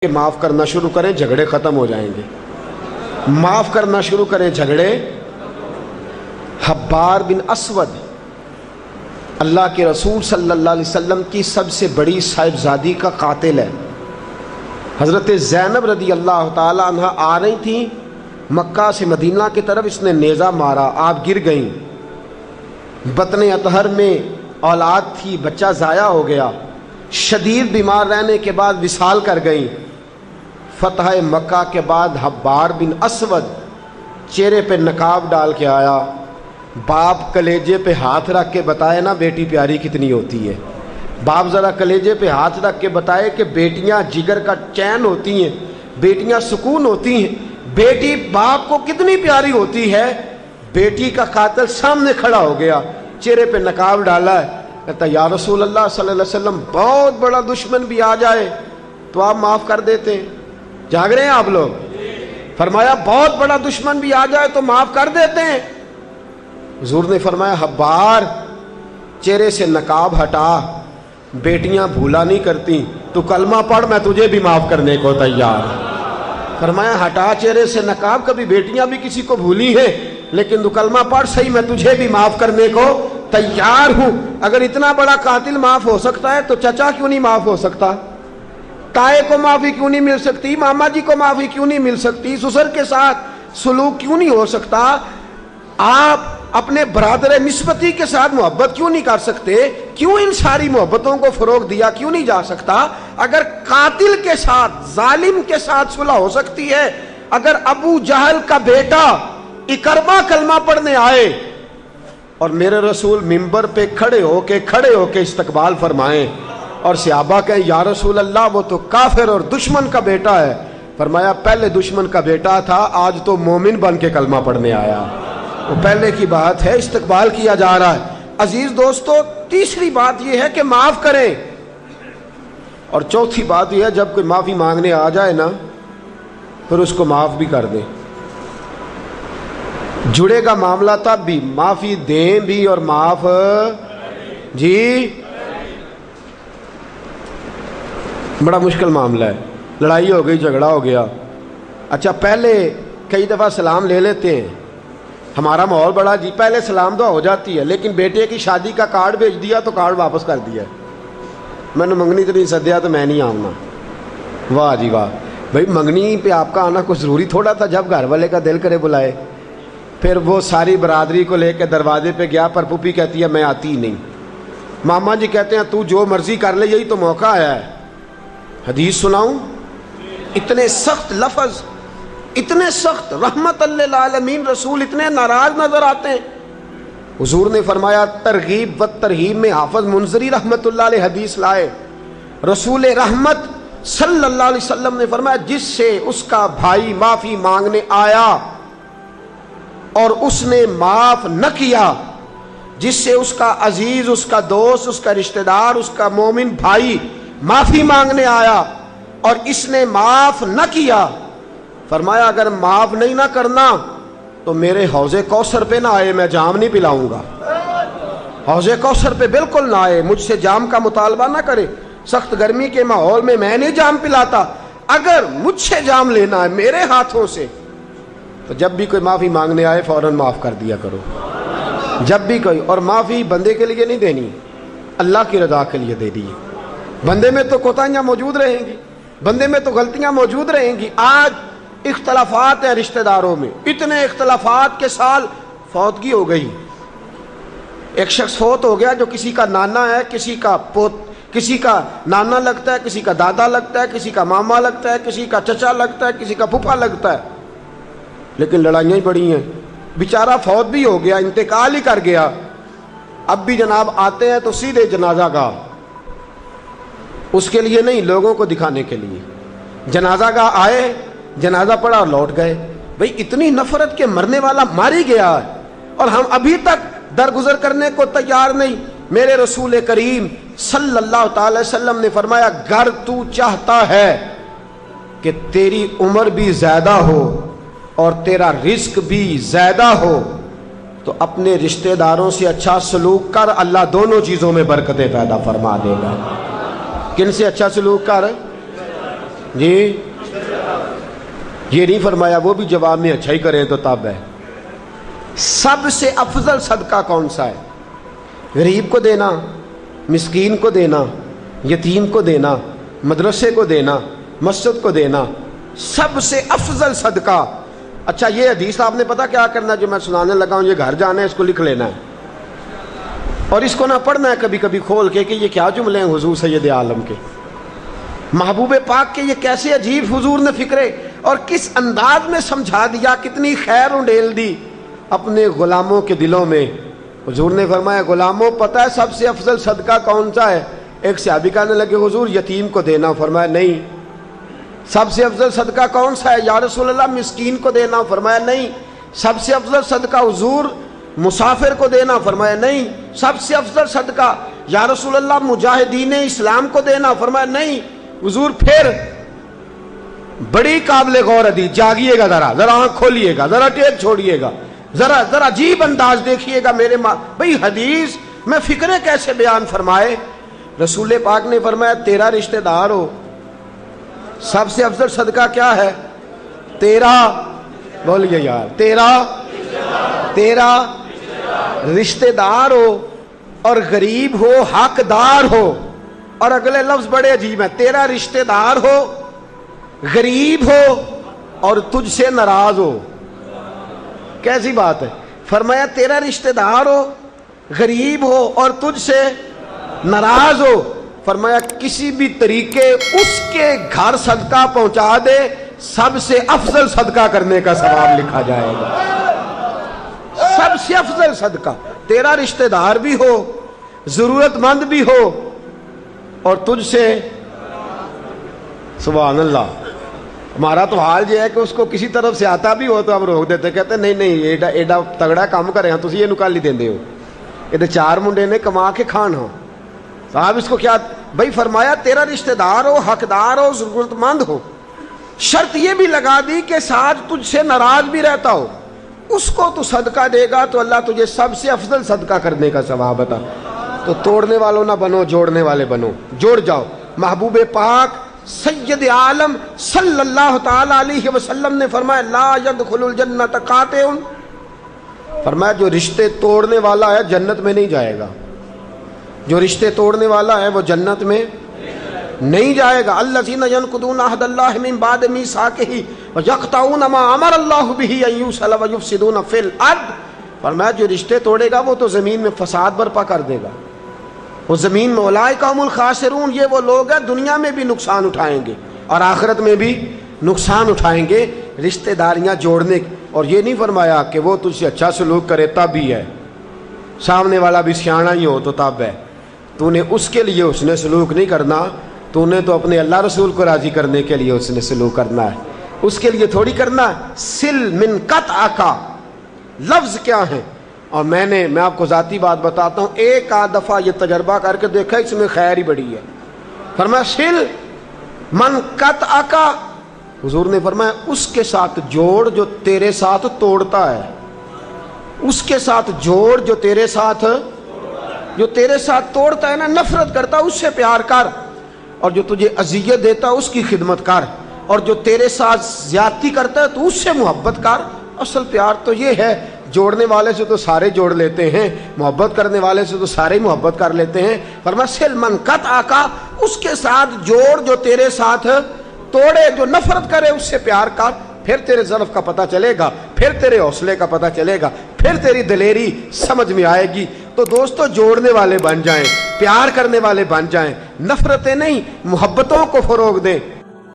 کہ معاف کرنا شروع کریں جھگڑے ختم ہو جائیں گے. معاف کرنا شروع کریں جھگڑے. حبار بن اسود اللہ کے رسول صلی اللہ علیہ وسلم کی سب سے بڑی صاحبزادی کا قاتل ہے. حضرت زینب رضی اللہ تعالی عنہ آ رہی تھیں مکہ سے مدینہ کی طرف، اس نے نیزہ مارا، آپ گر گئیں. بطن اطہر میں اولاد تھی، بچہ ضائع ہو گیا، شدید بیمار رہنے کے بعد وصال کر گئیں. فتح مکہ کے بعد حبار بن اسود چہرے پہ نقاب ڈال کے آیا. باپ کلیجے پہ ہاتھ رکھ کے بتائے نا بیٹی پیاری کتنی ہوتی ہے. باپ ذرا کلیجے پہ ہاتھ رکھ کے بتائے کہ بیٹیاں جگر کا چین ہوتی ہیں، بیٹیاں سکون ہوتی ہیں، بیٹی باپ کو کتنی پیاری ہوتی ہے. بیٹی کا قاتل سامنے کھڑا ہو گیا، چہرے پہ نقاب ڈالا ہے، کہتا یا رسول اللہ صلی اللہ علیہ وسلم بہت بڑا دشمن بھی آ جائے تو آپ معاف کر دیتے ہیں. جاگ رہے ہیں آپ لوگ؟ فرمایا بہت بڑا دشمن بھی آ جائے تو معاف کر دیتے ہیں. حضور نے فرمایا حبار چہرے سے نقاب ہٹا، بیٹیاں بھولا نہیں کرتی، تو کلمہ پڑھ میں تجھے بھی معاف کرنے کو تیار. فرمایا ہٹا چہرے سے نقاب، کبھی بیٹیاں بھی کسی کو بھولی ہیں لیکن تو کلمہ پڑھ صحیح، میں تجھے بھی معاف کرنے کو تیار ہوں. اگر اتنا بڑا قاتل معاف ہو سکتا ہے تو چچا کیوں نہیں معاف ہو سکتا؟ تائے کو معافی کیوں نہیں مل سکتی؟ ماما جی کو معافی کیوں نہیں مل سکتی؟ سسر کے ساتھ سلوک کیوں نہیں ہو سکتا؟ آپ اپنے برادر نسبتی کے ساتھ محبت کیوں نہیں کر سکتے؟ کیوں ان ساری محبتوں کو فروغ دیا کیوں نہیں جا سکتا؟ اگر قاتل کے ساتھ، ظالم کے ساتھ صلح ہو سکتی ہے، اگر ابو جہل کا بیٹا اکرما کلمہ پڑھنے آئے اور میرے رسول منبر پہ کھڑے ہو کے استقبال فرمائیں اور صحابہ کہیں یا رسول اللہ وہ تو کافر اور دشمن کا بیٹا ہے، فرمایا پہلے دشمن کا بیٹا تھا، آج تو مومن بن کے کلمہ پڑھنے آیا. وہ پہلے کی بات ہے، استقبال کیا جا رہا ہے. عزیز دوستو، تیسری بات یہ ہے کہ معاف کریں، اور چوتھی بات یہ ہے جب کوئی معافی مانگنے آ جائے نا پھر اس کو معاف بھی کر دیں. جڑے گا معاملہ تب بھی، معافی دیں بھی اور معاف جی. بڑا مشکل معاملہ ہے، لڑائی ہو گئی، جھگڑا ہو گیا، اچھا پہلے کئی دفعہ سلام لے لیتے ہیں، ہمارا ماحول بڑا جی، پہلے سلام دعا ہو جاتی ہے، لیکن بیٹے کی شادی کا کارڈ بھیج دیا تو کارڈ واپس کر دیا. میں نے منگنی تو نہیں سدیا تو میں نہیں آؤں گا. واہ جی واہ، بھائی منگنی پہ آپ کا آنا کچھ ضروری تھوڑا تھا، جب گھر والے کا دل کرے بلائے. پھر وہ ساری برادری کو لے کے دروازے پہ گیا، پر پھوپھی کہتی ہے میں آتی ہی نہیں. ماما جی کہتے ہیں تو جو مرضی کر لے، یہی تو موقع آیا ہے. حدیث سناؤں؟ اتنے سخت لفظ، اتنے سخت، رحمت للعالمین رسول اتنے ناراض نظر آتے ہیں. حضور نے فرمایا ترغیب و ترہیب میں حافظ منذری رحمت اللہ علیہ حدیث لائے، رسول رحمت صلی اللہ علیہ وسلم نے فرمایا جس سے اس کا بھائی معافی مانگنے آیا اور اس نے معاف نہ کیا، جس سے اس کا عزیز، اس کا دوست، اس کا رشتہ دار، اس کا مومن بھائی معافی مانگنے آیا اور اس نے معاف نہ کیا، فرمایا اگر معاف نہیں نہ کرنا تو میرے حوض کوثر پہ نہ آئے، میں جام نہیں پلاؤں گا. حوض کوثر پہ بالکل نہ آئے، مجھ سے جام کا مطالبہ نہ کرے. سخت گرمی کے ماحول میں نہیں جام پلاتا. اگر مجھ سے جام لینا ہے میرے ہاتھوں سے تو جب بھی کوئی معافی مانگنے آئے فوراً معاف کر دیا کرو. جب بھی کوئی، اور معافی بندے کے لیے نہیں دینی، اللہ کی رضا کے لیے دینی ہے. بندے میں تو کوتاہیاں موجود رہیں گی، بندے میں تو غلطیاں موجود رہیں گی. آج اختلافات ہیں رشتہ داروں میں، اتنے اختلافات کے سال فوتگی ہو گئی. ایک شخص فوت ہو گیا جو کسی کا نانا ہے، کسی کا نانا لگتا ہے، کسی کا دادا لگتا ہے، کسی کا ماما لگتا ہے، کسی کا چچا لگتا ہے، کسی کا پھوپھا لگتا ہے، لیکن لڑائیاں ہی بڑی ہیں. بیچارہ فوت بھی ہو گیا، انتقال ہی کر گیا. اب بھی جناب آتے ہیں تو سیدھے جنازہ گاہ، اس کے لیے نہیں، لوگوں کو دکھانے کے لیے. جنازہ گاہ آئے، جنازہ پڑھا اور لوٹ گئے. بھئی اتنی نفرت کے مرنے والا مار ہی گیا ہے اور ہم ابھی تک درگزر کرنے کو تیار نہیں. میرے رسول کریم صلی اللہ تعالی وسلم نے فرمایا اگر تو چاہتا ہے کہ تیری عمر بھی زیادہ ہو اور تیرا رزق بھی زیادہ ہو تو اپنے رشتہ داروں سے اچھا سلوک کر، اللہ دونوں چیزوں میں برکتیں پیدا فرما دے گا. کن سے اچھا سلوک کر؟ جی یہ نہیں فرمایا وہ بھی جواب میں اچھا ہی کریں تو تب ہے. سب سے افضل صدقہ کون سا ہے؟ غریب کو دینا، مسکین کو دینا، یتیم کو دینا، مدرسے کو دینا، مسجد کو دینا، سب سے افضل صدقہ. اچھا یہ حدیث آپ نے پتا کیا کرنا ہے جو میں سنانے لگا ہوں، یہ گھر جانا ہے، اس کو لکھ لینا ہے اور اس کو نہ پڑھنا ہے کبھی کبھی کھول کے کہ یہ کیا جملے ہیں حضور سید عالم کے، محبوب پاک کے. یہ کیسے عجیب حضور نے فکرے اور کس انداز میں سمجھا دیا، کتنی خیر انڈیل دی اپنے غلاموں کے دلوں میں. حضور نے فرمایا غلاموں پتہ ہے سب سے افضل صدقہ کون سا ہے؟ ایک صحابی کہنے لگے حضور یتیم کو دینا. فرمایا نہیں. سب سے افضل صدقہ کون سا ہے؟ یا رسول اللہ مسکین کو دینا. فرمایا نہیں. سب سے افضل صدقہ حضور مسافر کو دینا. فرمایا نہیں. سب سے افضل صدقہ یا رسول اللہ مجاہدین اسلام کو دینا. فرمایا نہیں. حضور پھر بڑی قابل غور حدیث، جاگیے گا ذرا آنکھ کھولیے گا، ذرا ٹیک چھوڑیے گا، ذرا عجیب انداز دیکھیے گا میرے بھئی حدیث میں فکریں کیسے بیان فرمائے. رسول پاک نے فرمایا تیرا رشتہ دار ہو، سب سے افضل صدقہ کیا ہے؟ تیرا، بولیے یار، تیرا رشتہ دار ہو اور غریب ہو، حقدار ہو. اور اگلے لفظ بڑے عجیب ہیں، تیرا رشتہ دار ہو، غریب ہو اور تجھ سے ناراض ہو. کیسی بات ہے؟ فرمایا تیرا رشتہ دار ہو، غریب ہو اور تجھ سے ناراض ہو. فرمایا کسی بھی طریقے اس کے گھر صدقہ پہنچا دے، سب سے افضل صدقہ کرنے کا ثواب لکھا جائے گا. سب سے افضل صدقہ تیرا رشتہ دار بھی ہو، ضرورت مند بھی ہو اور تجھ سے، سبحان اللہ. ہمارا تو حال یہ ہے کہ اس کو کسی طرف سے آتا بھی ہو تو ہم روک دیتے، کہتے نہیں نہیں ایڈا تگڑا کام کرے ہاں تسی یہ نکال ہی دیندے ہو، یہ چار منڈے نے کما کے کھان ہاں صاحب اس کو کیا. بھائی فرمایا تیرا رشتہ دار ہو، حقدار ہو، ضرورت مند ہو. شرط یہ بھی لگا دی کہ ساتھ تجھ سے ناراض بھی رہتا ہو، اس کو تو صدقہ دے گا تو اللہ تجھے سب سے افضل صدقہ کرنے کا ثواب عطا. تو توڑنے والوں نہ بنو، جوڑنے والے بنو، جوڑ جاؤ. محبوب پاک سید عالم صلی اللہ تعالی علیہ وسلم نے فرمایا لا يدخل الجنت قاطع. فرمایا جو رشتے توڑنے والا ہے جنت میں نہیں جائے گا. جو رشتے توڑنے والا ہے وہ جنت میں نہیں جائے گا. الذین ینقضون عہد اللہ من بعد میثاقہ ویقطعون ما امر اللہ بہ ان یوصل ویفسدون فی الارض. فرمایا جو رشتے توڑے گا وہ تو زمین میں فساد برپا کر دے گا. وہ زمین میں اولئک هم الخاسرون، یہ وہ لوگ ہیں دنیا میں بھی نقصان اٹھائیں گے اور آخرت میں بھی نقصان اٹھائیں گے. رشتہ داریاں جوڑنے، اور یہ نہیں فرمایا کہ وہ تجھ سے اچھا سلوک کرے تب ہی ہے، سامنے والا بھی سیاںا ہی ہو تو تب ہے. تو نے اس کے لیے اس نے سلوک نہیں کرنا، تو نے تو اپنے اللہ رسول کو راضی کرنے کے لیے اس نے سلوک کرنا ہے، اس کے لیے تھوڑی کرنا ہے. سل من قطع کا لفظ کیا ہے؟ اور میں آپ کو ذاتی بات بتاتا ہوں، ایک آدھ دفعہ یہ تجربہ کر کے دیکھا، اس میں خیر ہی بڑی ہے. فرمایا سل من قطع کا، حضور نے فرمایا اس کے ساتھ جوڑ جو تیرے ساتھ توڑتا ہے، اس کے ساتھ جوڑ جو تیرے ساتھ توڑتا ہے نا، نفرت کرتا اس سے پیار کر، اور جو تجھے اذیت دیتا اس کی خدمت کر، اور جو تیرے ساتھ زیادتی کرتا ہے تو اس سے محبت کر. اصل پیار تو یہ ہے، جوڑنے والے سے تو سارے جوڑ لیتے ہیں، محبت کرنے والے سے تو سارے محبت کر لیتے ہیں. فرمایا سل من قطع کا، اس کے ساتھ جوڑ جو تیرے ساتھ توڑے، جو نفرت کرے اس سے پیار کر. پھر تیرے ضعف کا پتہ چلے گا، پھر تیرے حوصلے کا پتہ چلے گا، پھر تیری دلیری سمجھ میں آئے گی. تو دوستو جوڑنے والے بن جائیں، پیار کرنے والے بن جائیں، نفرتیں نہیں محبتوں کو فروغ دیں.